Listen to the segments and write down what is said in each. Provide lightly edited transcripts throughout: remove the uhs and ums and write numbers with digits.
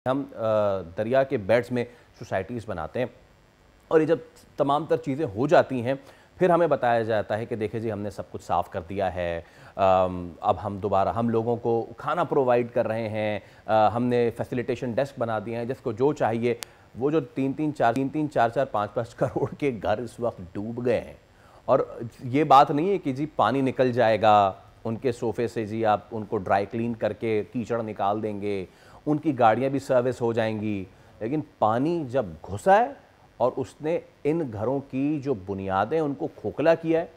हम दरिया के बेड्स में सोसाइटीज़ बनाते हैं और ये जब तमाम तर चीज़ें हो जाती हैं फिर हमें बताया जाता है कि देखिए जी हमने सब कुछ साफ़ कर दिया है, अब हम दोबारा हम लोगों को खाना प्रोवाइड कर रहे हैं, हमने फैसिलिटेशन डेस्क बना दिए हैं, जिसको जो चाहिए। वो जो तीन तीन चार चार पाँच पाँच करोड़ के घर इस वक्त डूब गए हैं और ये बात नहीं है कि जी पानी निकल जाएगा उनके सोफ़े से, जी आप उनको ड्राई क्लीन करके कीचड़ निकाल देंगे, उनकी गाड़ियाँ भी सर्विस हो जाएंगी, लेकिन पानी जब घुसा है और उसने इन घरों की जो बुनियादें उनको खोखला किया है,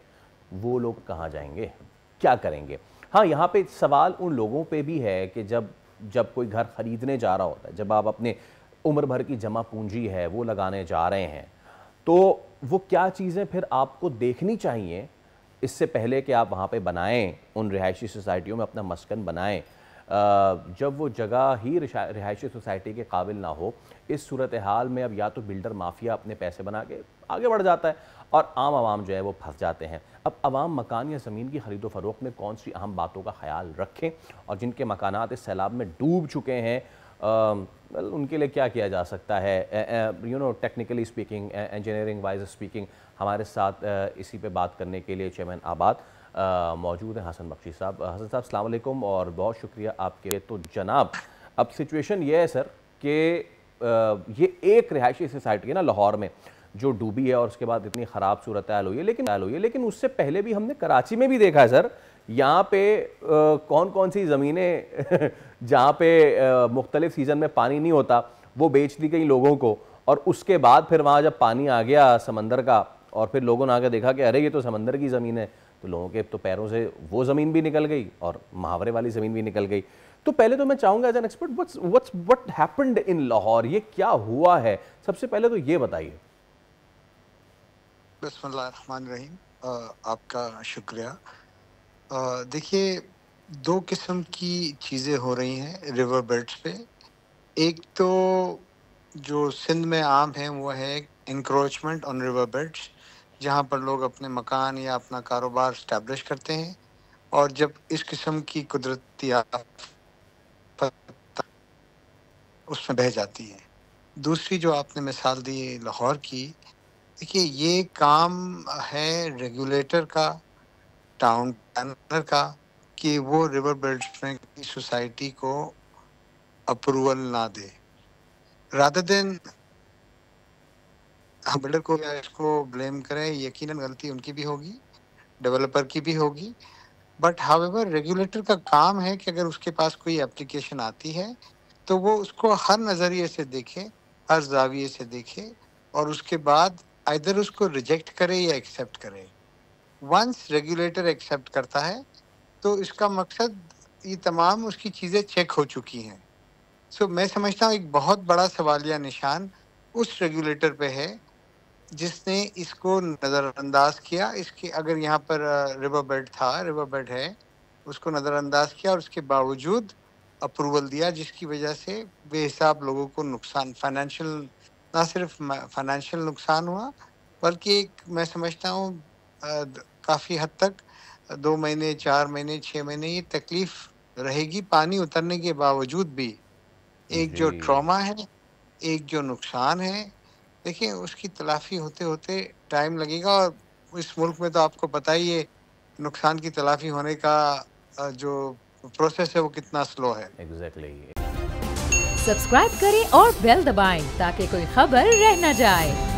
वो लोग कहाँ जाएंगे, क्या करेंगे? हाँ, यहाँ पे सवाल उन लोगों पे भी है कि जब कोई घर ख़रीदने जा रहा होता है, जब आप अपने उम्र भर की जमा पूंजी है वो लगाने जा रहे हैं, तो वो क्या चीज़ें फिर आपको देखनी चाहिए इससे पहले कि आप वहाँ पे बनाएं, उन रिहायशी सोसाइटियों में अपना मस्कन बनाएं। जब वो जगह ही रिहायशी सोसाइटी के काबिल ना हो, इस सूरत हाल में अब या तो बिल्डर माफिया अपने पैसे बना के आगे बढ़ जाता है और आम आवाम जो है वो फंस जाते हैं। अब आवाम मकान या ज़मीन की ख़रीदो फ़रोख्त में कौन सी अहम बातों का ख्याल रखें और जिनके मकानात इस सैलाब में डूब चुके हैं, उनके लिए क्या किया जा सकता है? Technically speaking, engineering wise speaking, हमारे साथ इसी पे बात करने के लिए चेयरमैन आबाद मौजूद हैं हसन बख्शी साहब। हसन साहब अस्सलाम वालेकुम और बहुत शुक्रिया आपके। तो जनाब, अब सिचुएशन ये है सर कि ये एक रिहायशी सोसाइटी है ना लाहौर में जो डूबी है और उसके बाद इतनी ख़राब सूरत हाल हुई है, लेकिन उससे पहले भी हमने कराची में भी देखा है सर, यहाँ पे कौन कौन सी ज़मीनें जहाँ पे मुख्तलिफ सीज़न में पानी नहीं होता वो बेच दी गई लोगों को, और उसके बाद फिर वहाँ जब पानी आ गया समंदर का और फिर लोगों ने आके देखा कि अरे ये तो समंदर की ज़मीन है, तो लोगों के तो पैरों से वो ज़मीन भी निकल गई और मुहावरे वाली ज़मीन भी निकल गई। तो पहले तो मैं चाहूँगा as an expert, what happened in Lahore, ये क्या हुआ है, सबसे पहले तो ये बताइए। बिस्मिल्लाहिर्रहमानिर्रहीम, आपका शुक्रिया। देखिए, दो किस्म की चीज़ें हो रही हैं रिवर बेड्स पे। एक तो जो सिंध में आम है वो है इंक्रोचमेंट ऑन रिवर बेड्स, जहाँ पर लोग अपने मकान या अपना कारोबार स्टैब्लिश करते हैं और जब इस किस्म की कुदरती आफत उसमें बह जाती है। दूसरी जो आपने मिसाल दी लाहौर की, देखिए ये काम है रेगुलेटर का, टाउन प्लानर का, कि वो रिवर बेल्ट में की सोसाइटी को अप्रूवल ना दे, रादर देन हम बिल्डर को या इसको ब्लेम करें। यकीनन गलती उनकी भी होगी, डेवलपर की भी होगी, बट हाउएवर रेगुलेटर का काम है कि अगर उसके पास कोई एप्लीकेशन आती है तो वो उसको हर नज़रिए से देखे, हर जाविये से देखे और उसके बाद आइदर उसको रिजेक्ट करे या एक्सेप्ट करे। वंस रेगुलेटर एक्सेप्ट करता है तो इसका मकसद ये तमाम उसकी चीज़ें चेक हो चुकी हैं। सो मैं समझता हूँ एक बहुत बड़ा सवालिया निशान उस रेगुलेटर पे है जिसने इसको नज़रअंदाज किया। इसके अगर यहाँ पर रिवर बेड था, रिवर बेड है, उसको नज़रअंदाज किया और उसके बावजूद अप्रूवल दिया, जिसकी वजह से बेहिसाब लोगों को नुकसान, फाइनेंशियल, ना सिर्फ फाइनेंशियल नुकसान हुआ बल्कि एक मैं समझता हूँ काफ़ी हद तक 2 महीने, 4 महीने, 6 महीने ये तकलीफ रहेगी पानी उतरने के बावजूद भी। एक जो ट्रॉमा है, एक जो नुकसान है, देखिए उसकी तलाफ़ी होते होते टाइम लगेगा और इस मुल्क में तो आपको पता ही है नुकसान की तलाफ़ी होने का जो प्रोसेस है वो कितना स्लो है। एग्जैक्टली। सब्सक्राइब करें और बेल दबाएं ताकि कोई खबर रह न जाए।